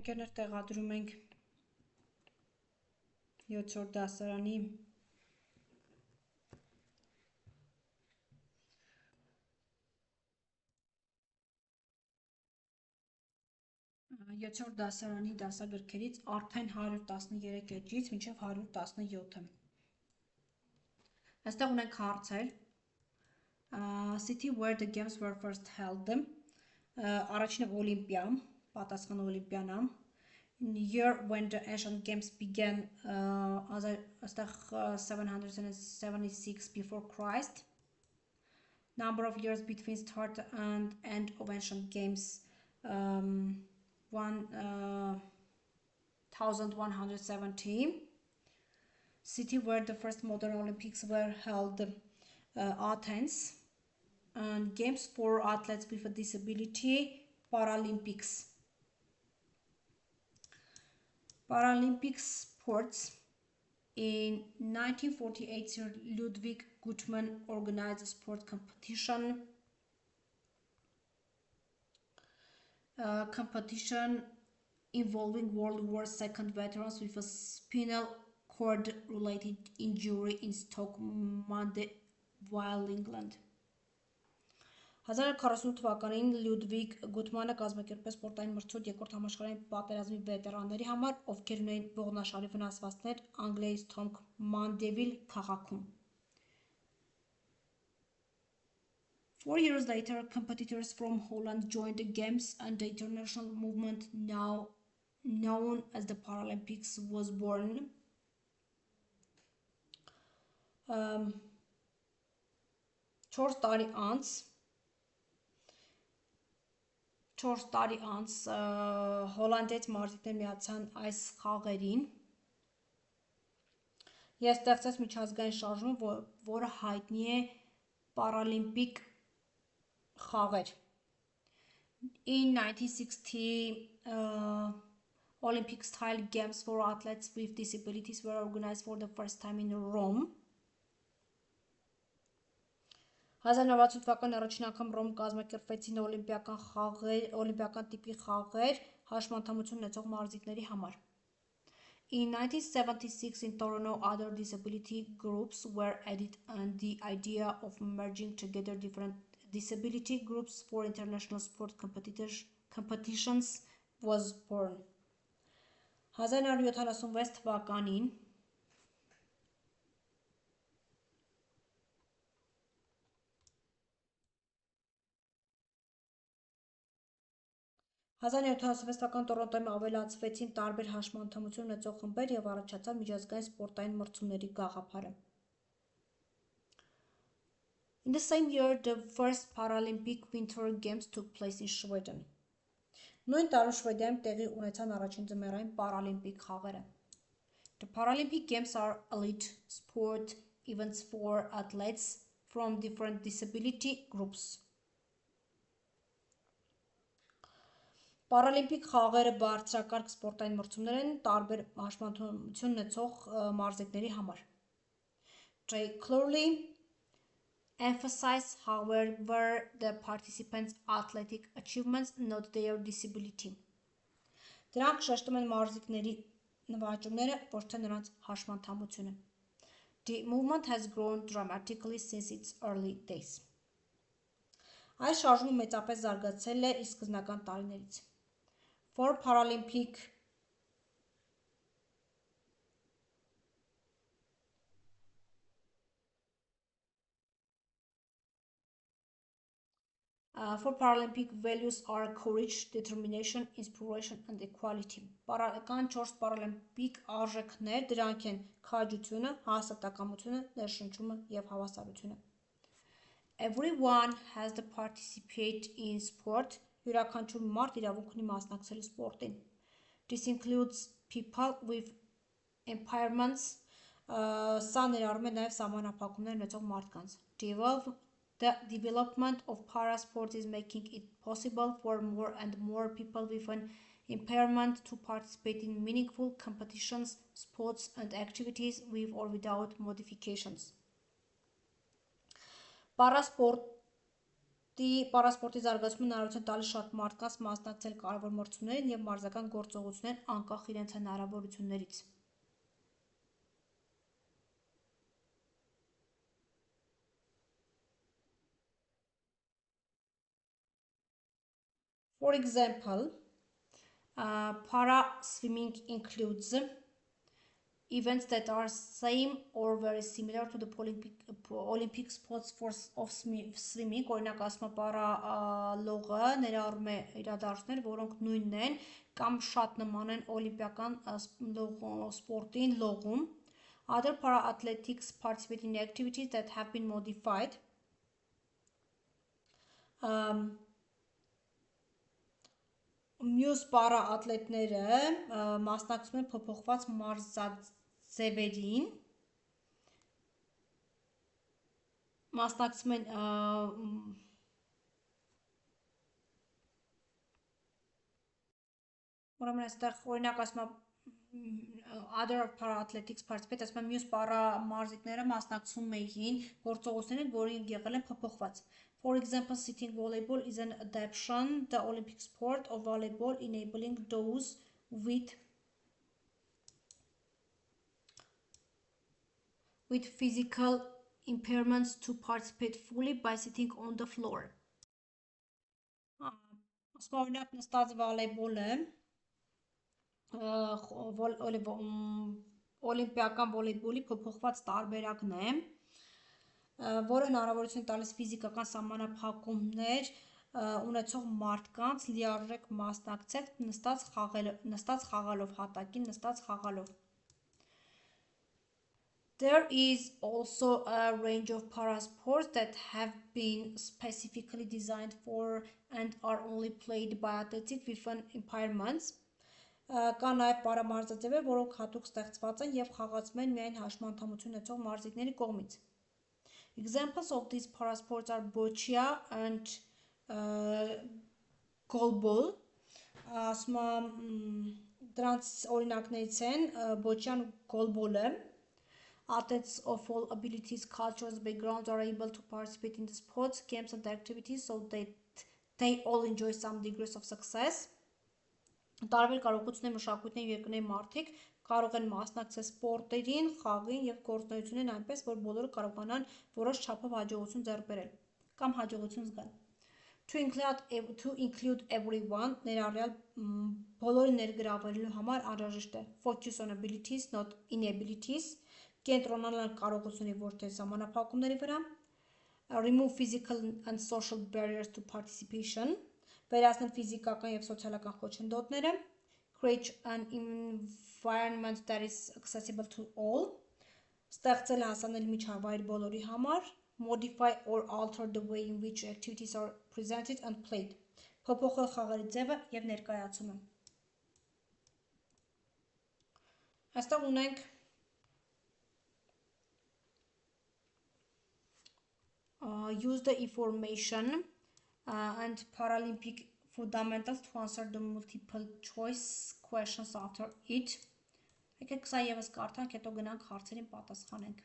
Ընկերներ տեղադրում ենք 7-րդ դասարանի 7-րդ դասարանի դասագրքերից արդեն 113 էջից մինչև 117-ը։ Այստեղ ունենք հարցեր. City where the games were first held. Առաջինը Օլիմպիա, պատասխանը Օլիմպիան է։ Year when the ancient games began, այստեղ 776 before Christ. Number of years between start and end of ancient games, 1170. City where the first modern Olympics were held, Athens. And games for athletes with a disability, Paralympics. Paralympic sports. In 1948, Sir Ludwig Guttmann organized a sport competition. Competition involving World War II veterans with a spinal cord related injury in Stoke Mandeville, England. 1948 թվականին Լյուդվիգ Գուտմանը կազմակերպեց սպորտային մրցույթ երկրորդ համաշխարհային պատերազմի վետերանների համար, ովքեր ունեին ողնաշարի վնասվածքներ Անգլիայի Stoke Mandeville քաղաքում. 4 years later, competitors from Holland joined the games and the international movement now known as the Paralympics was born. 4 տարի անց հոլանդեց մարզիկներ միացան այս խաղերին և ստեղծեց միջազգային շարժում, որը հայտնի է Paralympic խաղեր. In 1960, Olympic-style games for athletes with disabilities were organized for the first time in Rome. 1960 թվականին առաջին անգամ Ռոմ կազմակերպվեցին օլիմպիական տիպի խաղեր հաշմանդամություն ունեցող մարզիկների համար. In 1976, in Toronto, other disability groups were added and the idea of merging together different disability groups for international sport competitions was born. 1976 թվականին 1976 թվականին Տորոնտոյում ավելացվեցին տարբեր հաշմանդամություն ունեցող խմբեր և առաջացավ միջազգային սպորտային մրցումների գաղափարը. In the same year, the first Paralympic Winter Games took place in Sweden. Նույն տարում Շվեդիայում տեղի ունեցան առաջին ձմեռային Paralympic խաղերը. The Paralympic Games are elite sport events for athletes from different disability groups. Paralympic խաղերը բարձրակարգ սպորտային մրցումներ են տարբեր հաշմանդամություն ունեցող մարզիկների համար. They clearly emphasize, however, the participants' athletic achievements, not their disability. Դրանք շեշտում են մարզիկների նվաճումները, ոչ թե նրանց հաշմանդամությունը. The movement has grown dramatically since its early days. Այս շարժումը մեծապես զարգացել է իր սկզբնական տարիներից. For Paralympic values are courage, determination, inspiration and equality. Կան 4 Paralympic արժեքներ, դրանք են քաջությունը, հաստատակամությունը, ներշնչումը և հավասարությունը. Everyone has to participate in sport. Յուրաքանչյուր մարդ իրավունք ունի մասնակցելու սպորտին. This includes people with impairments. Սա ներառում է նաև սահմանափակումներ ունեցող մարդկանց. The development of parasport is making it possible for more and more people with an impairment to participate in meaningful competitions, sports and activities with or without modifications. Parasport պարասպորտի զարգացումը հնարավորություն տալիս շատ մարդկանց մասնակցել կարևոր մրցումներին և մարզական գործողություններին անկախ իրենց հնարավորություններից։ For example, para-swimming includes events that are same or very similar to the Olympic sports of swimming, օրինակ ասում է պարալողը ներառում է իրադարձություններ, որոնք նույնն են կամ շատ նման են օլիմպիական սպորտին լողում։ Other para-athletics participate in activities that have been modified. Մյուս պարաատլետները մասնակցում են փոփոխված մարզաձևերին, մասնակցում են ուրեմն այստեղ օրինակ ասում է other para-athletics participate, ասում է մյուս պարամարզիկները մասնակցում էին գործողություններին, որոնք եղել են փոփոխված։ For example, sitting volleyball is an adaptation the Olympic sport of volleyball, enabling those with physical impairments to participate fully by sitting on the floor. Օրինակ նստած վոլեյբոլը օլիմպիական վոլեյբոլի փոփոխված տարբերակն է, որը հնարավորություն տալիս ֆիզիկական սահմանափակումներ ունեցող մարդկանց լիարժեք մասնակցել նստած խաղալով, հատակին նստած խաղալով։ There is also a range of parasports that have been specifically designed for and are only played by athletes with impairments. Կա նաև պարամարզաձևեր, որոնք հատուկ ստեղծված են և խաղացվում են միայն հաշմանդամություն ունեցող մարզիկների կողմից։ Examples of these parasports are boccia and goalball. Դրանց օրինակներից են boccia-ն ու goalball-ը։ Athletes of all abilities, cultures, backgrounds are able to participate in the sports, games and activities so that they all enjoy some degrees of success. Տարբեր կարողությունների, մշակույթների և երկրների մարդիկ կարող են մասնակցել սպորտերին, խաղին և գործունեություններին այնպես, որ բոլորը կարողանան որոշ չափով հաջողություն ձեռք բերել կամ հաջողություն զգալ։ To include everyone, ներառյալ բոլորին ներգրավելու համար անհրաժեշտ է focus on abilities, not inabilities, կենտրոնանալ կարողությունների ոչ թե սահմանափակումների վրա, remove physical and social barriers to participation, վերացնել ֆիզիկական և սոցիալական խոչընդոտները, create an environment that is accessible to all, ստեղծել հասանելի միջավայր բոլորի համար, modify or alter the way in which activities are presented and played, փոփոխել խաղերի ձևը և ներկայացումը։ Այստեղ ունենք use the information and Paralympic fundamentals to answer the multiple choice questions after it. Եկեք սա ևս կարդանք, հետո գնանք հարցերին պատասխանենք։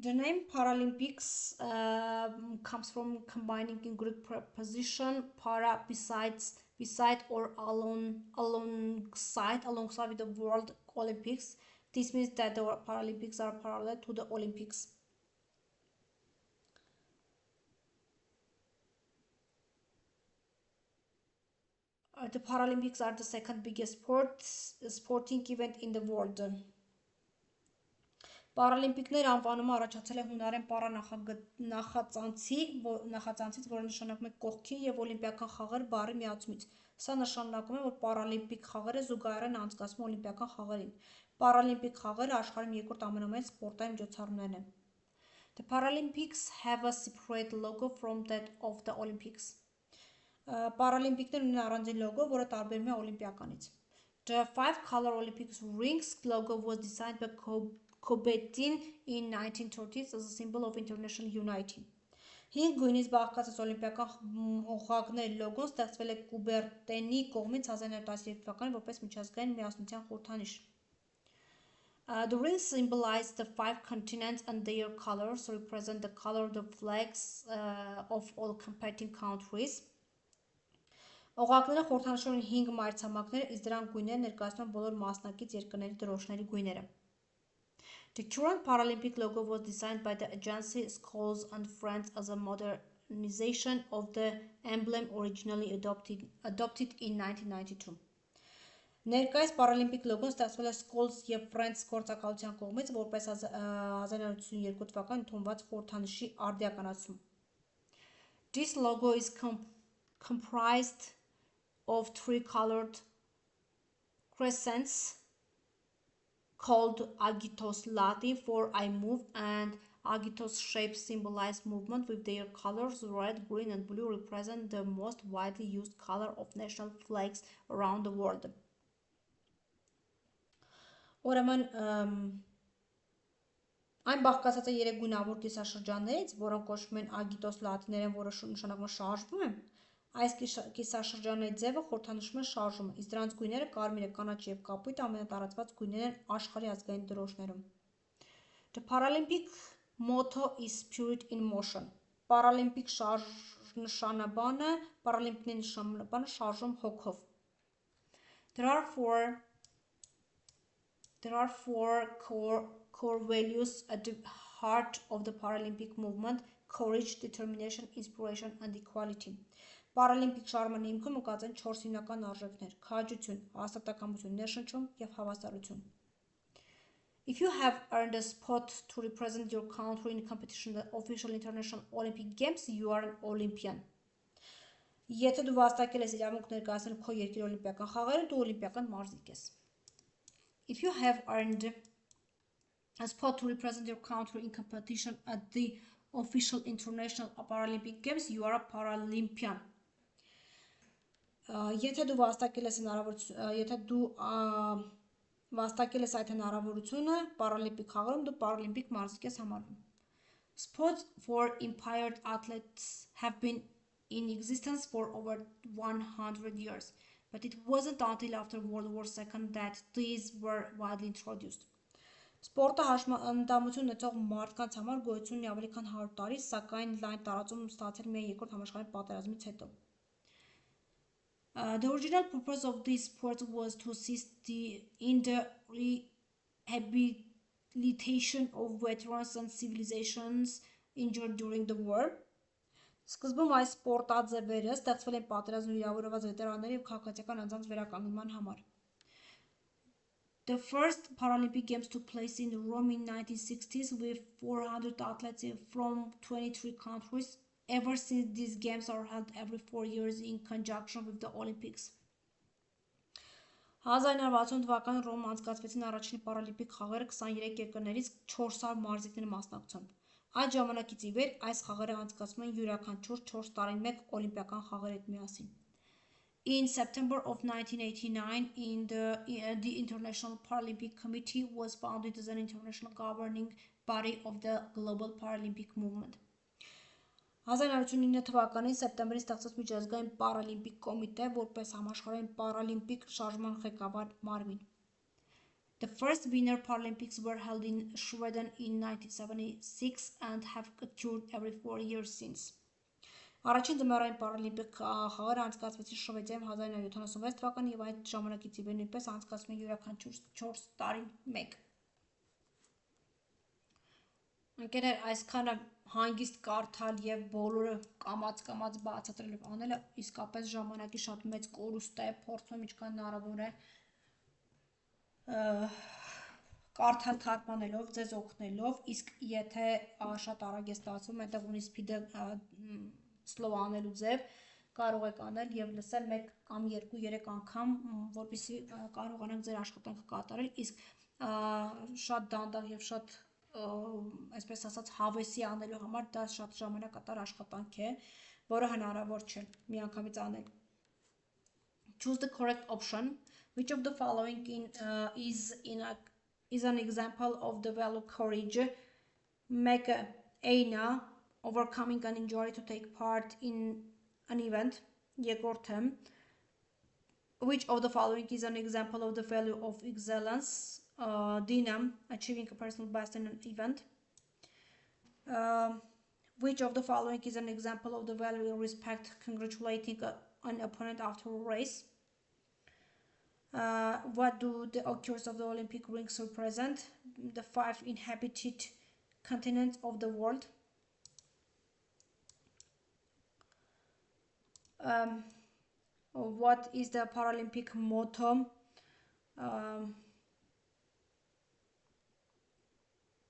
The name Paralympics comes from combining in Greek preposition para beside or alongside with the World Olympics. This means that the Paralympics are parallel to the Olympics. The Paralympics are the second biggest sporting event in the world. Պարալիմպիկներ անվանումը առաջացել է հունարեն նախածանցից, որը նշանակում է կողքի և օլիմպիական խաղեր բառի միացումից։ Սա նշանակում է, որ պարալիմպիկ խաղերը զուգահեռ են անցկացվում օլիմպիական խաղերին։ Պարալիմպիկ խաղերը աշխարհում երկրորդ ամենամեծ սպորտային միջոցառումներն են։ The Paralympics have a separate logo from that of the Olympics. Պարալիմպիկներն ունեն առանձին լոգո, որը տարբերվում է օլիմպիականից։ The five-color Olympics rings logo was designed by Coubertin in 1930s as a symbol of international unity. 5 գույնից բաղկացած օլիմպիական օղակների լոգոն ստեղծվել է Coubertin-ի կողմից 1917 թվականին որպես միջազգային միասնության խորհրդանիշ։ The rings symbolize the 5 continents and their colors represent the color of the flags of all competing countries. Օղակները խորհրդանշում են 5 մայրցամաքներ, իսկ դրանք գույները ներկայացնում են բոլոր մասնակից երկրների դրոշների գույները։ The current Paralympic logo was designed by the agency Scholes and Friends as a modernization of the emblem originally adopted in 1992. Ներկայիս Paralympic logo-ն ստեղծվել է Scholes և Friends գործակալության կողմից, որպես 1992 թվականին ընդունված խորհրդանշի արդիականացում։ This logo is comprised of 3 colored crescents called Agitos Latin for I move and Agitos shapes symbolize movement with their colors red, green and blue represent the most widely used color of national flags around the world. Ուրեմն այն բաղկացած է 3 գունավոր կիսաշրջաններից, որոնք կոչվում են Agitos Latin-ներեն, որը նշանակում է շարժվում է։ Այս կիսաշրջանների ձևը խորհրդանշում է շարժումը, իսկ դրանց գույները կարմիրը, կանաչը և կապույտը ամենատարածված գույներն են աշխարհի ազգային դրոշներում։ The Paralympic motto is Spirit in Motion. Paralympic նշանաբանը, Paralympic նշանաբանը շարժում հոգով։ There are four core values at the heart of the Paralympic movement: courage, determination, inspiration and equality. Paralympic շարժման հիմքում ընկած են 4 հիմնական արժեքներ՝ քաջություն, հաստատակամություն, ներշնչում և հավասարություն։ If you have earned a spot to represent your country in competition at the official International Olympic Games, you are an Olympian. Եթե դու վաստակել ես իրավունք ներկայացնել քո երկրի օլիմպիական խաղերում, դու օլիմպիական մարզիկ ես։ If you have earned a spot to represent your country in competition at the official International Paralympic Games, you are a Paralympian. Եթե դու վաստակել ես այդ հնարավորությունը Paralympic խաղերում, դու Paralympic մարզիկ ես համարվում։ Sports for impaired athletes have been in existence for over 100 years, but it wasn't until after World War II that these were widely introduced. Սպորտը հաշմանդամություն ունեցող մարդկանց համար գոյություն ունի ավելի քան 100 տարի, սակայն լայն տարածում ստացել միայն Երկրորդ համաշխարհային պատերազմից հետո։ The original purpose of this sport was to assist in the rehabilitation of veterans and civilizations injured during the war. Սկզբում այս սպորտաձևերը ստեղծվել են պատերազմում վիրավորված վետերանների և քաղաքացիական անձանց վերականգնման համար։ The first Paralympic Games took place in Rome in 1960s with 400 athletes from 23 countries. Ever since, these games are held every 4 years in conjunction with the Olympics. 1960 թվականին Ռոմ անցկացվեցին առաջին պարալիմպիկ խաղերը 23 երկրներից 400 մարզիկների մասնակցությամբ։ Այդ ժամանակից ի վեր այս խաղերը անցկացվում են յուրաքանչյուր 4 տարին մեկ օլիմպիական խաղերի հետ միասին։ In September of 1989, the International Paralympic Committee was founded as an international governing body of the global Paralympic movement. 1989 թվականին սեպտեմբերին ստեղծվեց միջազգային պարալիմպիկ կոմիտե, որպես համաշխարհային պարալիմպիկ շարժման ղեկավար մարմին։ The first Winter Paralympics were held in Sweden in 1976 and have occurred every 4 years since. Առաջին ձմեռային պարալիմպիկ խաղերը անցկացվեցին Շվեդիայում 1976 թվականին և այդ ժամանակից ի վեր նույնպես անցկացվում են յուրաքանչյուր 4 տարին մեկ։ Ընկերներ, այսքանը հանգիստ կարդալ և բոլորը կամաց բացատրելով անելը իսկապես ժամանակի շատ մեծ կորուստ է, փորձում եմ ինչքան հնարավոր է կարդալ թարգմանելով, ձեզ օգնելով, իսկ եթե շատ արագ է ստացվում, այնտեղ ունի սփիդը slow անելու ձև, կարող եք անել և լսել 1 կամ 2-3 անգամ, որպեսզի կարողանաք ձեր աշխատանքը կատարել, իսկ շատ դանդաղ և շատ այսպես ասած հավեսի անելու համար դա շատ ժամանակատար աշխատանք է, որը հնարավոր չէ միանգամից անել։ Choose the correct option. Which of the following is an example of the value courage? Make A-ն overcoming an injury to take part in an event. Երկրորդը Which of the following is an example of the value of excellence? D-ն achieving a personal best in an event. Which of the following is an example of the value in respect congratulating an opponent after a race? What do the occurs of the Olympic rings represent? The 5 inhabited continents of the world. What is the Paralympic motto?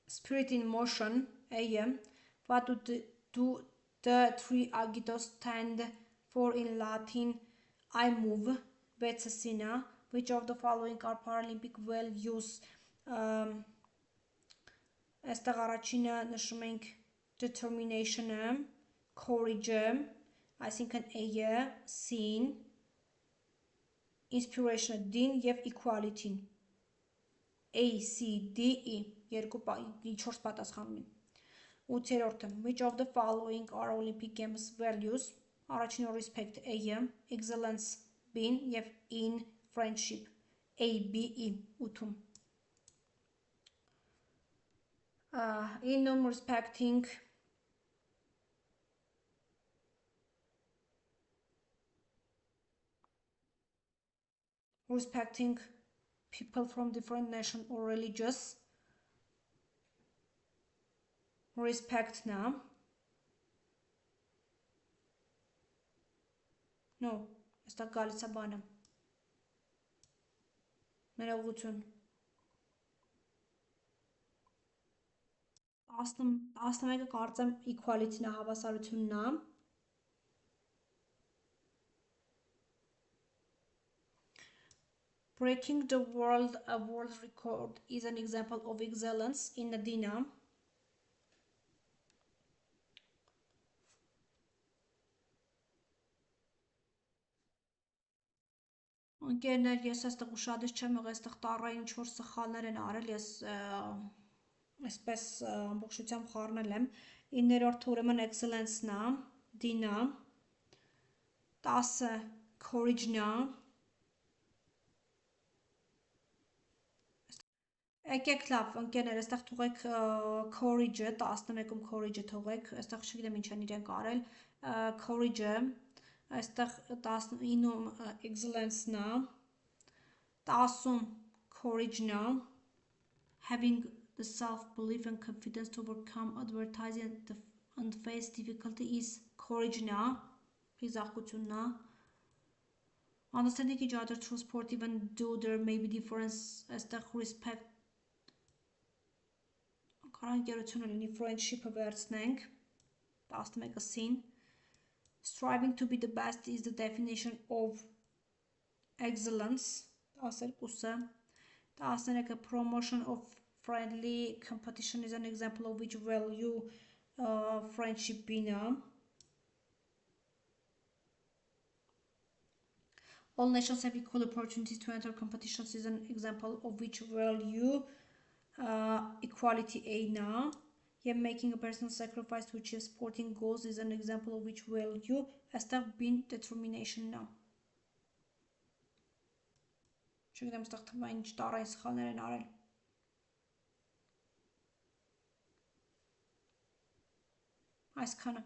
Spirit in motion. What do the 3 agitos stand for in Latin? I move. Vetsasina. Which of the following are Paralympic values? Այստեղ առաջինը նշում ենք determination-ը, courage-ը, այսինքն A-ը, C-ն, inspiration-ը, D-ն և equality-ն։ A, C, D, E, 4 պատասխանում են։ 8-րդը, which of the following are Olympic Games values? Առաջինը respect A-ը, excellence B-ն և E-ն friendship A, B, E, 8-ում։ In respecting people from different nation or religious, respect now. No, այստեղ գալիս է բանը։ Ներողություն։ 11-ը կարծեմ equality-ն է, հավասարությունն է։ Breaking the world record is an example of excellence in the D-ն։ Ընկերներ, ես այստեղ ուշադիր չեմ եղել, այստեղ տառային ինչ-որ սխալներ են արել, ես այսպես ամբողջությամբ խառնել եմ։ 9-րդը ուրեմն excellence-ն է, D-ն է, 10-ը courage-ն է։ Եկեք լավ, ընկերներ, այստեղ թողեք courage-ը, 11-ում courage-ը թողեք, այստեղ չգիտեմ ինչ են իրենք արել, courage-ը, այստեղ 19-ում excellence-ն է, 10-ում courage-ն է, having the self-belief and confidence to overcome adversity and face difficulty is courage-ն է, խիզախությունն է, understanding each other through sport even though there may be difference, այստեղ respect կարանքերությունը լինի, friendship-ը վերցնենք, 11-ը C-ն, striving to be the best is the definition of excellence, 12-ը, 13-ը promotion of friendly competition is an example of which value friendship B-ն։ All nations have equal opportunities to enter competitions is an example of which value equality A-ն։ Եվ making a personal sacrifice to achieve sporting goals is an example of which value այստեղ B-ն determination-ն է։ Չգիտեմ այստեղ թվային ինչ տառային սխալներ են արել։ Այսքանը։